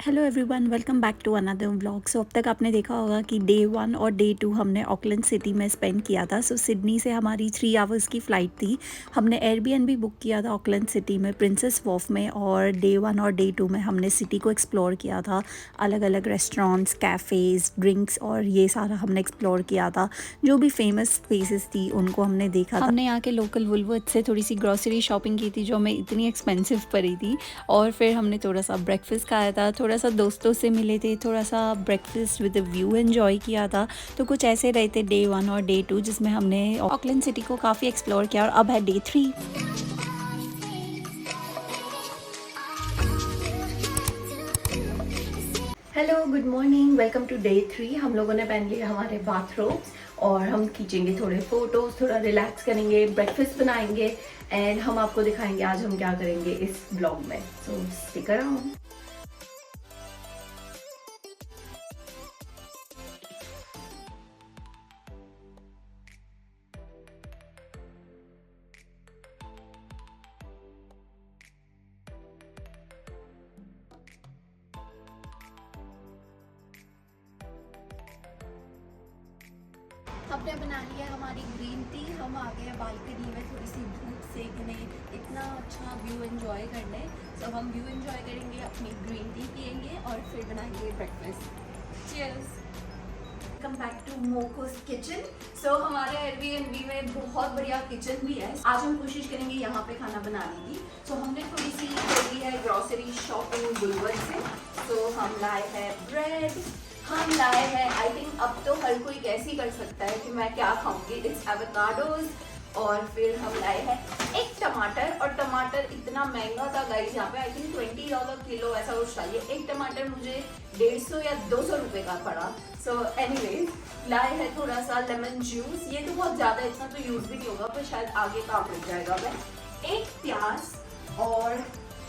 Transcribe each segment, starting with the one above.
Hello everyone, welcome back to another vlog. So अब तक आपने देखा होगा कि डे 1 और डे 2 हमने ऑकलैंड सिटी में स्पेंड किया था। सो सिडनी से हमारी 3 आवर्स की फ़्लाइट थी। हमने एयरबीएनबी बुक किया था ऑकलैंड सिटी में प्रिंसेस वॉफ में, और डे 1 और डे 2 में हमने सिटी को एक्सप्लोर किया था। अलग अलग रेस्टोरेंट्स, कैफ़ेज़, ड्रिंक्स और ये सारा हमने एक्सप्लोर किया था। जो भी फेमस प्लेसेस थी उनको हमने देखा था। हमने यहाँ के लोकल वुलवर्थ से थोड़ी सी ग्रॉसरी शॉपिंग की थी जो हमें इतनी एक्सपेंसिव पड़ी थी। और फिर हमने थोड़ा सा ब्रेकफास्ट खाया था, थोड़ा सा दोस्तों से मिले थे, थोड़ा सा ब्रेकफास्ट विद व्यू एंजॉय किया था। तो कुछ ऐसे रहे थे डे 1 और डे 2 जिसमें हमने ऑकलैंड सिटी को काफ़ी एक्सप्लोर किया। और अब है day 3। Hello, good morning, welcome to day 3। हम लोगों ने पहन लिए हमारे बाथरोब्स और हम खींचेंगे थोड़े फोटोज, थोड़ा रिलैक्स करेंगे, ब्रेकफास्ट बनाएंगे एंड हम आपको दिखाएंगे आज हम क्या करेंगे इस ब्लॉग में। सो स्टिक अराउंड। हमने बना लिया हमारी ग्रीन टी। हम आ गए बालकनी में थोड़ी सी धूप सेकने, इतना अच्छा व्यू एंजॉय करने। तो हम व्यू एंजॉय करेंगे, अपनी ग्रीन टी पियेंगे और फिर बनाएंगे breakfast. Cheers. Welcome back to Moko's kitchen. So हमारे एयरबीएनबी में बहुत बढ़िया किचन भी है। आज हम कोशिश करेंगे यहाँ पे खाना बनाने की। सो हमने थोड़ी सी करी है ग्रॉसरी शॉपिंग वुलवर्थ से। तो हम लाए हैं ब्रेड, हम लाए हैं, आई थिंक अब तो हर कोई कैसे ही कर सकता है कि मैं क्या खाऊंगी, इट्स एवोकाडोज। और फिर हम लाए हैं एक टमाटर, और टमाटर इतना महंगा था गाइस, यहाँ पे आई थिंक $20 किलो ऐसा कुछ चाहिए। एक टमाटर मुझे 150 या 200 रुपए का पड़ा। सो एनीवेज लाए हैं थोड़ा सा लेमन जूस। ये तो बहुत ज्यादा, इतना तो यूज भी नहीं होगा पर शायद आगे काम लग जाएगा। मैं एक प्याज और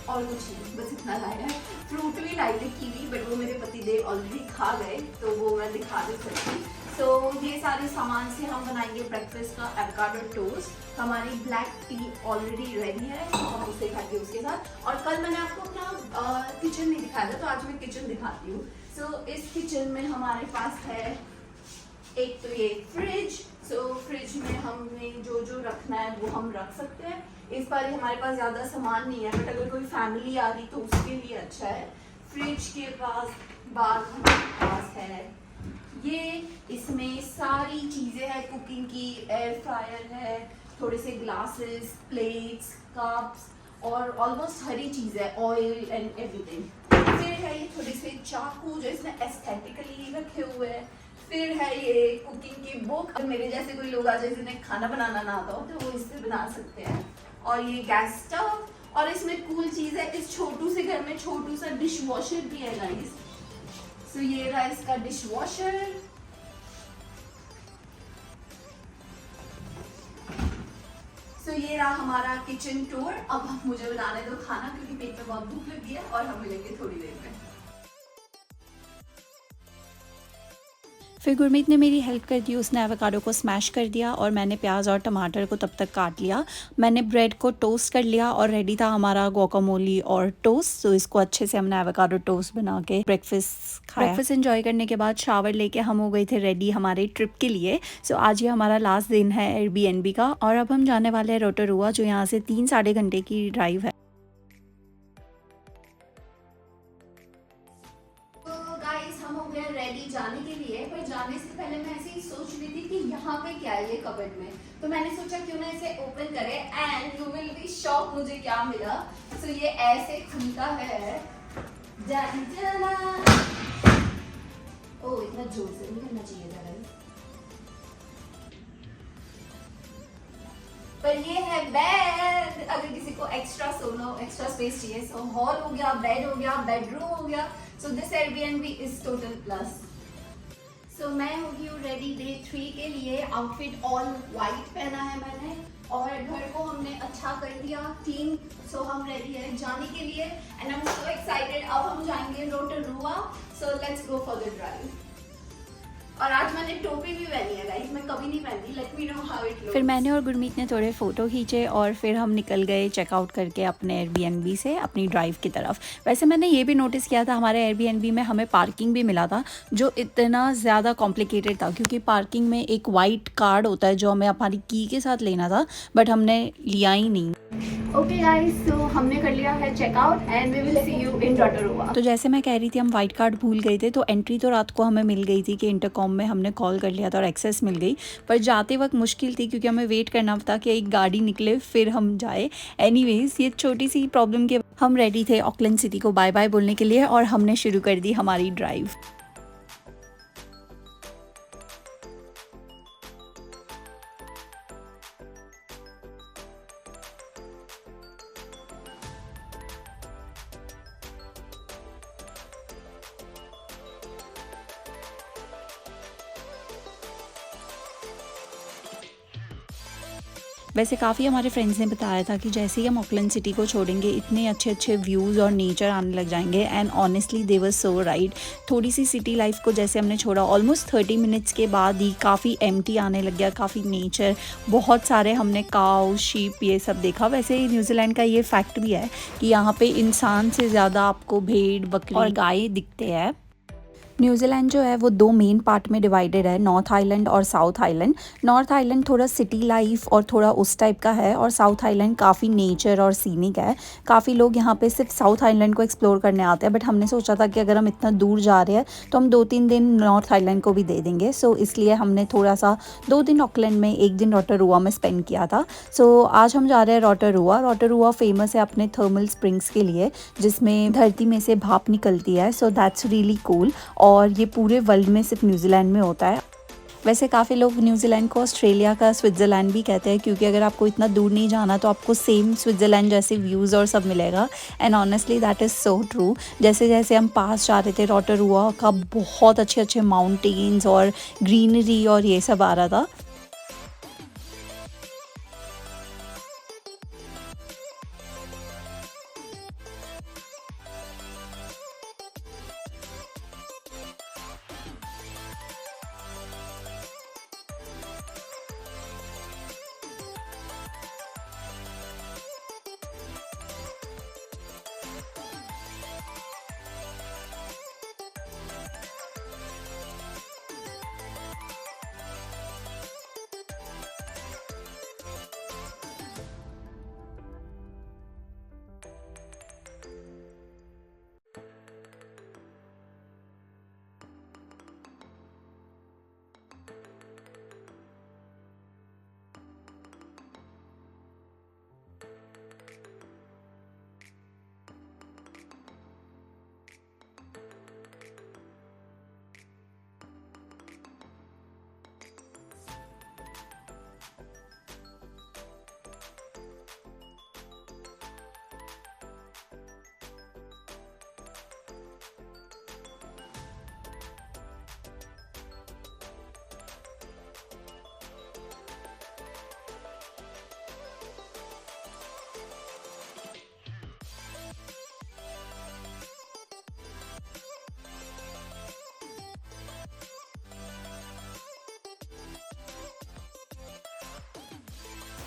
कुछ नहीं, बस इतना लाया है। फ्रूट भी लाई थी कीवी, बट वो मेरे पतिदेव ऑलरेडी खा गए तो वो मैं दिखा नहीं सकती। तो ये सारे सामान से हम बनाएंगे ब्रेकफास्ट का एवोकाडो टोस्ट। हमारी ब्लैक टी ऑलरेडी रेडी है तो हम उसे खाएंगे उसके साथ। और कल मैंने आपको अपना किचन नहीं दिखाया था, तो आज मैं किचन दिखाती हूँ। सो इस किचन में हमारे पास है एक तो ये फ्रिज। सो फ्रिज में हमने जो जो रखना है वो हम रख सकते हैं। इस बार हमारे पास ज्यादा सामान नहीं है, बट अगर कोई फैमिली आ रही तो उसके लिए अच्छा है। फ्रिज के बाद हमारे पास है ये, इसमें सारी चीजें हैं कुकिंग की। एयर फ्रायर है, थोड़े से ग्लासेस, प्लेट्स, कप्स और ऑलमोस्ट हर ही चीज है, ऑयल एंड एवरीथिंग। फिर है ये थोड़े से चाकू जो इसमें एस्थेटिकली रखे हुए हैं। फिर है ये कुकिंग की बुक, अगर मेरे जैसे कोई लोग आ जाए जिन्हें खाना बनाना ना आता हो तो वो इससे बना सकते हैं। और ये गैस स्टव, और इसमें कूल चीज है, इस छोटू से घर में छोटू सा डिश वॉशर भी है गाइस। सो ये रहा इसका डिश वॉशर। सो ये रहा हमारा किचन टूर। अब मुझे बनाने दो खाना क्योंकि पेट में बहुत भूख लगी है, और हम मिलेंगे थोड़ी देर में। फिर गुरमीत ने मेरी हेल्प कर दी, उसने एवोकाडो को स्मैश कर दिया और मैंने प्याज और टमाटर को तब तक काट लिया। मैंने ब्रेड को टोस्ट कर लिया और रेडी था हमारा गुआकामोली और टोस्ट। तो इसको अच्छे से हमने एवोकाडो टोस्ट बना के ब्रेकफास्ट खाया। ब्रेकफास्ट एंजॉय करने के बाद शावर लेके हम हो गए थे रेडी हमारे ट्रिप के लिए। सो आज ये हमारा लास्ट दिन है एयरबीएनबी का, और अब हम जाने वाले हैं रोटोरुआ, जो यहाँ से 3-3.5 घंटे की ड्राइव है। हम हो गए रेडी जाने के लिए, पर जाने से पहले मैं ऐसे ही सोच रही थी कि यहाँ पे क्या है ये कबर्ड में। तो मैंने सोचा क्यों ना इसे ओपन करें and you will be shock मुझे क्या मिला। सो ये ऐसे खुलता है। ओह, इतना जोर से नहीं करना चाहिए था। पर ये है बेड, अगर किसी को एक्स्ट्रा सोना, एक्स्ट्रा स्पेस चाहिए। सो हॉल हो गया, बेड हो गया, बेडरूम हो गया। So this Airbnb is total plus. So मैं हो गई हूँ रेडी डे 3 के लिए। आउटफिट ऑल वाइट पहना है मैंने, और घर को हमने अच्छा कर दिया क्लीन। सो हम रेडी है जाने के लिए and I am so excited. अब हम जाएंगे Rotorua. So let's go for the drive. और आज मैंने टोपी भी पहनी है गाइस, मैं कभी नहीं पहनती। Let me know how it looks. फिर मैंने और गुरमीत ने थोड़े फ़ोटो खींचे और फिर हम निकल गए चेकआउट करके अपने एयरबीएनबी से अपनी ड्राइव की तरफ। वैसे मैंने ये भी नोटिस किया था हमारे एयरबीएनबी में हमें पार्किंग भी मिला था, जो इतना ज़्यादा कॉम्प्लिकेटेड था क्योंकि पार्किंग में एक वाइट कार्ड होता है जो हमें हमारी की के साथ लेना था, बट हमने लिया ही नहीं। ओके गाइस, सो हमने कर लिया है checkout and we will see you in Rotorua. तो जैसे मैं कह रही थी हम वाइट कार्ड भूल गए थे, तो एंट्री तो रात को हमें मिल गई थी कि इंटरकॉम में हमने कॉल कर लिया था और एक्सेस मिल गई, पर जाते वक्त मुश्किल थी क्योंकि हमें वेट करना था कि एक गाड़ी निकले फिर हम जाए। एनीवेज, ये छोटी सी प्रॉब्लम के हम रेडी थे ऑकलैंड सिटी को बाय बाय बोलने के लिए और हमने शुरू कर दी हमारी ड्राइव। वैसे काफ़ी हमारे फ्रेंड्स ने बताया था कि जैसे ही हम ऑकलैंड सिटी को छोड़ेंगे इतने अच्छे अच्छे व्यूज़ और नेचर आने लग जाएंगे, and honestly they were so right. थोड़ी सी सिटी लाइफ को जैसे हमने छोड़ा ऑलमोस्ट 30 मिनट्स के बाद ही काफ़ी एम्प्टी आने लग गया, काफ़ी नेचर, बहुत सारे हमने काउ शीप ये सब देखा। वैसे न्यूजीलैंड का ये फैक्ट भी है कि यहाँ पे इंसान से ज़्यादा आपको भेड़ बकरी और गाय दिखते हैं। न्यूजीलैंड जो है वो 2 मेन पार्ट में डिवाइडेड है, नॉर्थ आइलैंड और साउथ आइलैंड। नॉर्थ आइलैंड थोड़ा सिटी लाइफ और थोड़ा उस टाइप का है और साउथ आइलैंड काफ़ी नेचर और सीनिक है। काफ़ी लोग यहाँ पे सिर्फ साउथ आइलैंड को एक्सप्लोर करने आते हैं, बट हमने सोचा था कि अगर हम इतना दूर जा रहे हैं तो हम 2-3 दिन नॉर्थ आइलैंड को भी दे देंगे। सो इसलिए हमने थोड़ा सा 2 दिन ऑकलैंड में, 1 दिन रोटोरुआ में स्पेंड किया था। सो आज हम जा रहे हैं रोटोरुआ। रोटोरुआ फेमस है अपने थर्मल स्प्रिंग्स के लिए जिसमें धरती में से भाप निकलती है। सो दैट्स रियली कूल और ये पूरे वर्ल्ड में सिर्फ न्यूजीलैंड में होता है। वैसे काफ़ी लोग न्यूजीलैंड को ऑस्ट्रेलिया का स्विट्ज़रलैंड भी कहते हैं क्योंकि अगर आपको इतना दूर नहीं जाना तो आपको सेम स्विट्ज़रलैंड जैसे व्यूज़ और सब मिलेगा, and honestly that is so true. जैसे जैसे हम पास जा रहे थे रोटोरुआ का, बहुत अच्छे अच्छे माउंटेन्स और ग्रीनरी और ये सब आ रहा था।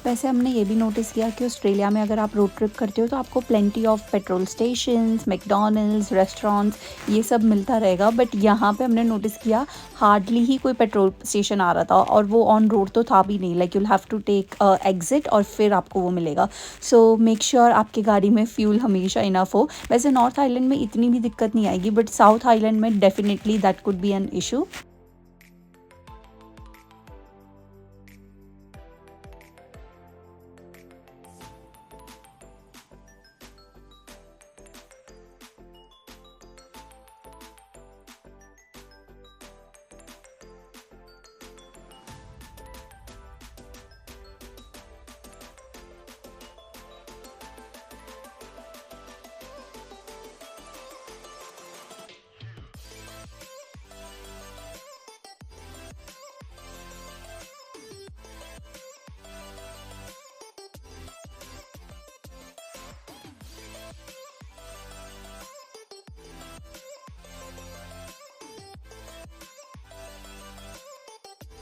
वैसे हमने ये भी नोटिस किया कि ऑस्ट्रेलिया में अगर आप रोड ट्रिप करते हो तो आपको plenty of petrol stations, McDonald's, restaurants ये सब मिलता रहेगा, बट यहाँ पे हमने नोटिस किया हार्डली ही कोई पेट्रोल स्टेशन आ रहा था और वो ऑन रोड तो था भी नहीं। Like you'll have to take exit और फिर आपको वो मिलेगा। सो मेक श्योर आपकी गाड़ी में फ्यूल हमेशा इनफ हो। वैसे नॉर्थ आइलैंड में इतनी भी दिक्कत नहीं आएगी, बट साउथ आइलैंड में definitely that could be an issue.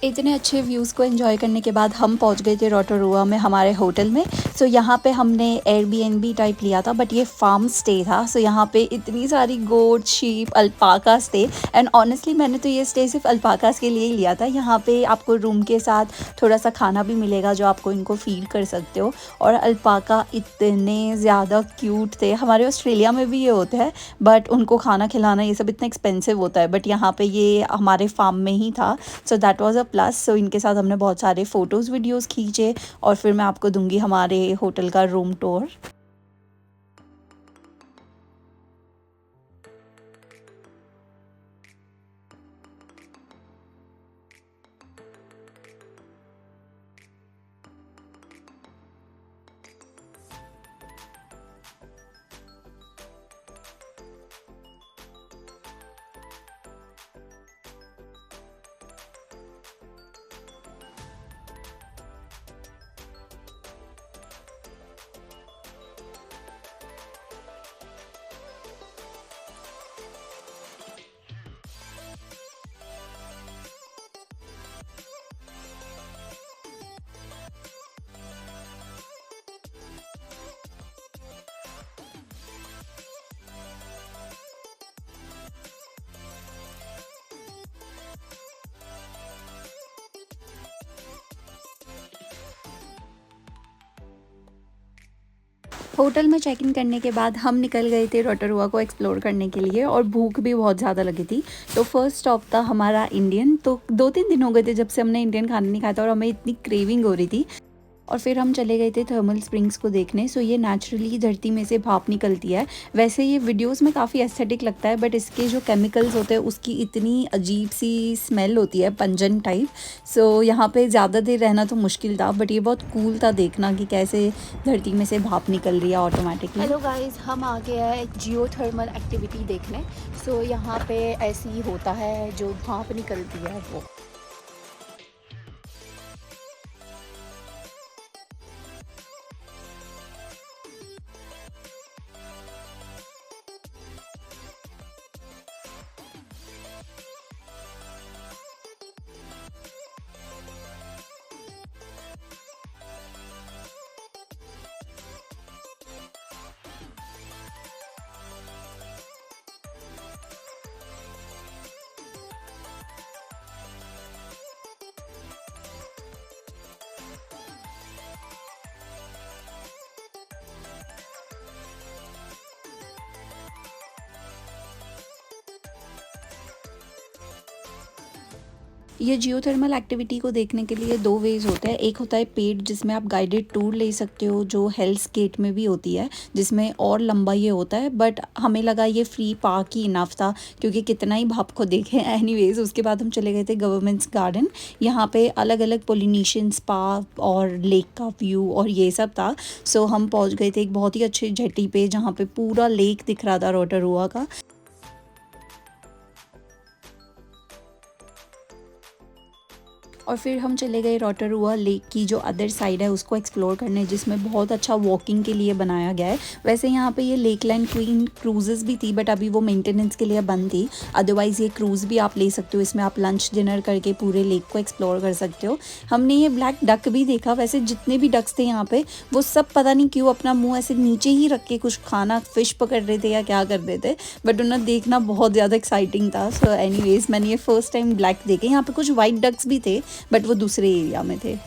इतने अच्छे व्यूज़ को एंजॉय करने के बाद हम पहुंच गए थे रोटोरुआ में हमारे होटल में। सो यहाँ पे हमने एयरबीएनबी टाइप लिया था, बट ये फार्म स्टे था। सो यहाँ पे इतनी सारी गोट, शीप, अल्पाकास थे। एंड ऑनेस्टली मैंने तो ये स्टे सिर्फ अल्पाकास के लिए ही लिया था। यहाँ पे आपको रूम के साथ थोड़ा सा खाना भी मिलेगा जो आपको इनको फीड कर सकते हो। और अल्पाका इतने ज़्यादा क्यूट थे। हमारे ऑस्ट्रेलिया में भी ये होता है, बट उनको खाना खिलाना ये सब इतना एक्सपेंसिव होता है, बट यहाँ पे ये हमारे फार्म में ही था। So that was a plus. So इनके साथ हमने बहुत सारे फ़ोटोज़ वीडियोज़ खींचे और फिर मैं आपको दूंगी हमारे होटल का रूम टूर। होटल में चेक इन करने के बाद हम निकल गए थे रोटोरुआ को एक्सप्लोर करने के लिए और भूख भी बहुत ज़्यादा लगी थी। तो फर्स्ट स्टॉप था हमारा इंडियन। तो 2-3 दिन हो गए थे जब से हमने इंडियन खाना नहीं खाया था और हमें इतनी क्रेविंग हो रही थी। और फिर हम चले गए थे थर्मल स्प्रिंग्स को देखने। सो ये नेचुरली धरती में से भाप निकलती है। वैसे ये वीडियोस में काफ़ी एस्थेटिक लगता है, बट इसके जो केमिकल्स होते हैं उसकी इतनी अजीब सी स्मेल होती है, पंजन टाइप। सो यहाँ पे ज़्यादा देर रहना तो मुश्किल था, बट ये बहुत कूल था देखना कि कैसे धरती में से भाप निकल रही है ऑटोमेटिकली। हेलो गाइस, हम आ गए हैं जियो थर्मल एक्टिविटी देखने। सो यहाँ पे ऐसे ही होता है, जो भाप निकलती है वो। ये जियोथर्मल एक्टिविटी को देखने के लिए 2 वेज़ होते हैं। एक होता है पेड, जिसमें आप गाइडेड टूर ले सकते हो, जो हेल्स गेट में भी होती है, जिसमें और लंबा ये होता है। बट हमें लगा ये फ्री पार्क ही इनफ था, क्योंकि कितना ही भाप को देखें। एनीवेज़ उसके बाद हम चले गए थे गवर्नमेंट्स गार्डन। यहाँ पे अलग अलग पोलिनेशियन स्पा और लेक का व्यू और ये सब था। सो हम पहुँच गए थे एक बहुत ही अच्छी जेटी पे, जहाँ पे पूरा लेक दिख रहा था रोटोरुआ का। और फिर हम चले गए रोटोरुआ लेक की जो अदर साइड है उसको एक्सप्लोर करने, जिसमें बहुत अच्छा वॉकिंग के लिए बनाया गया है। वैसे यहाँ पे ये लेक लाइन क्वीन क्रूजेज़ भी थी, बट अभी वो मेंटेनेंस के लिए बंद थी। अदरवाइज़ ये क्रूज़ भी आप ले सकते हो, इसमें आप लंच डिनर करके पूरे लेक को एक्सप्लोर कर सकते हो। हमने ये ब्लैक डक भी देखा। वैसे जितने भी डक्स थे यहाँ पे, वो सब पता नहीं क्यों अपना मुँह ऐसे नीचे ही रख के कुछ खाना, फिश पकड़ रहे थे या क्या कर रहे थे, बट उन्हें देखना बहुत ज़्यादा एक्साइटिंग था। सो एनीवेज़ मैंने ये फर्स्ट टाइम ब्लैक देखे। यहाँ पे कुछ वाइट डक्स भी थे, बट वो दूसरे एरिया में थे।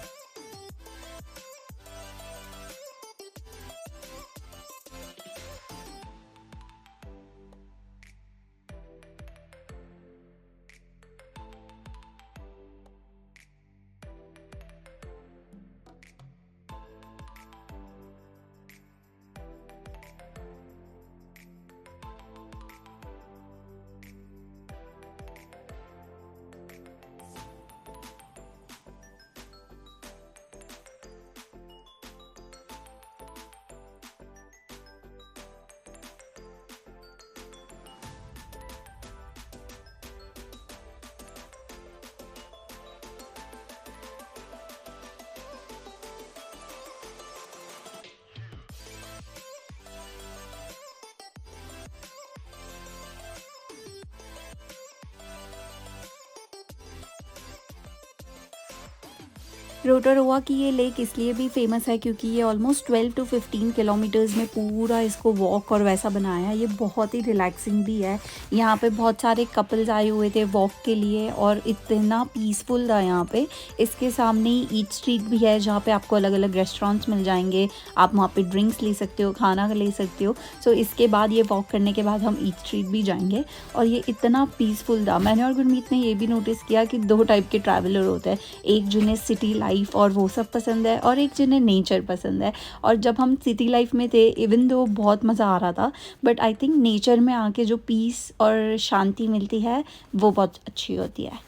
रोटोरुआ की ये लेक इसलिए भी फेमस है क्योंकि ये ऑलमोस्ट 12 टू 15 किलोमीटर्स में पूरा इसको वॉक और वैसा बनाया है। ये बहुत ही रिलैक्सिंग भी है। यहाँ पे बहुत सारे कपल्स आए हुए थे वॉक के लिए और इतना पीसफुल था यहाँ पे। इसके सामने ही ईट स्ट्रीट भी है जहाँ पे आपको अलग अलग रेस्टोरेंट्स मिल जाएंगे। आप वहाँ पे ड्रिंक्स ले सकते हो, खाना ले सकते हो। सो इसके बाद ये वॉक करने के बाद हम ईट स्ट्रीट भी जाएंगे और ये इतना पीसफुल था। मैंने और गुरमीत ने ये भी नोटिस किया कि 2 टाइप के ट्रैवलर होते हैं, एक जिन्हें सिटी लाइफ और वो सब पसंद है और एक जिन्हें नेचर पसंद है। और जब हम सिटी लाइफ में थे इवन दो बहुत मज़ा आ रहा था, बट आई थिंक नेचर में आके जो पीस और शांति मिलती है वो बहुत अच्छी होती है।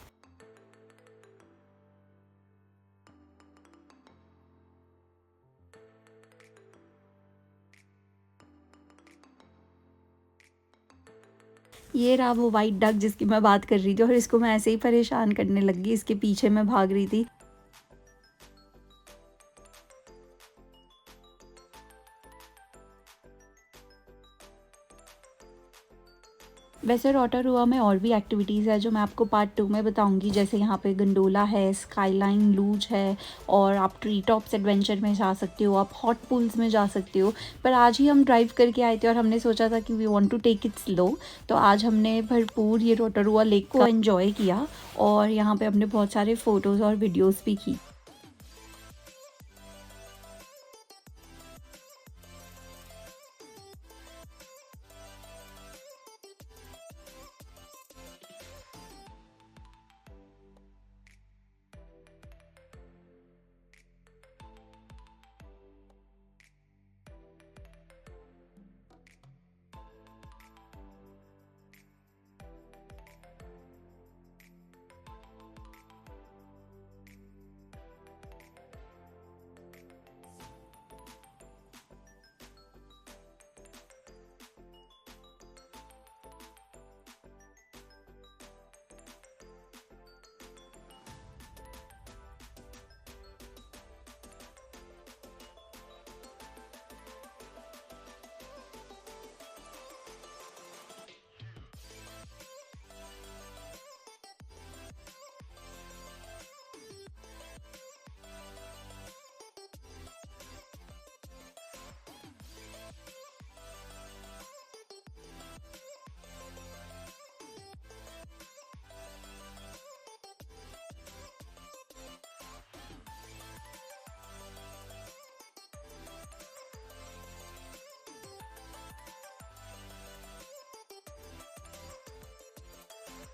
ये रहा वो वाइट डक जिसकी मैं बात कर रही थी और इसको मैं ऐसे ही परेशान करने लगी, इसके पीछे मैं भाग रही थी। वैसे रोटोरुआ में और भी एक्टिविटीज़ है जो मैं आपको पार्ट 2 में बताऊंगी। जैसे यहाँ पे गंडोला है, स्काईलाइन लूज है और आप ट्री टॉप्स एडवेंचर में जा सकते हो, आप हॉट पूल्स में जा सकते हो। पर आज ही हम ड्राइव करके आए थे और हमने सोचा था कि we want to take it slow, तो आज हमने भरपूर ये रोटोरुआ लेक को एंजॉय किया और यहाँ पे हमने बहुत सारे फ़ोटोज़ और वीडियोज़ भी की।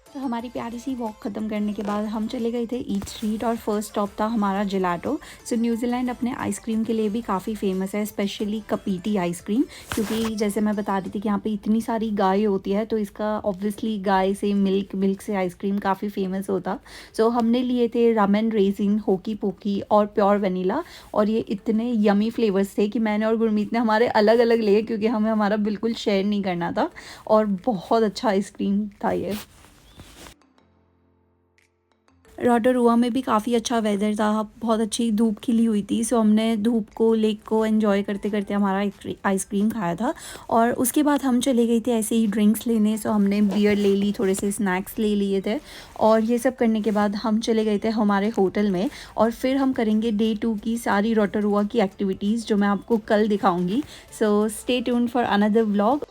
तो हमारी प्यारी सी वॉक ख़त्म करने के बाद हम चले गए थे ईट स्ट्रीट और फर्स्ट स्टॉप था हमारा जेलाटो। सो न्यूजीलैंड अपने आइसक्रीम के लिए भी काफ़ी फेमस है, स्पेशली कपीटी आइसक्रीम, क्योंकि जैसे मैं बता रही थी कि यहाँ पे इतनी सारी गाय होती है तो इसका ऑब्वियसली गाय से मिल्क से आइसक्रीम काफ़ी फेमस होता। सो हमने लिए थे रामेन रेजिन, होकी पोकी और प्योर वनीला और ये इतने यमी फ्लेवर्स थे कि मैंने और गुरमीत ने हमारे अलग अलग लिए क्योंकि हमें हमारा बिल्कुल शेयर नहीं करना था और बहुत अच्छा आइसक्रीम था ये। रोटोरुआ में भी काफ़ी अच्छा वेदर था, बहुत अच्छी धूप खिली हुई थी। सो हमने धूप को, लेक को एंजॉय करते करते हमारा आइसक्रीम खाया था और उसके बाद हम चले गए थे ऐसे ही ड्रिंक्स लेने। सो हमने बियर ले ली, थोड़े से स्नैक्स ले लिए थे और ये सब करने के बाद हम चले गए थे हमारे होटल में और फिर हम करेंगे डे 2 की सारी रोटोरुआ की एक्टिविटीज़ जो मैं आपको कल दिखाऊँगी। So stay tuned for another vlog.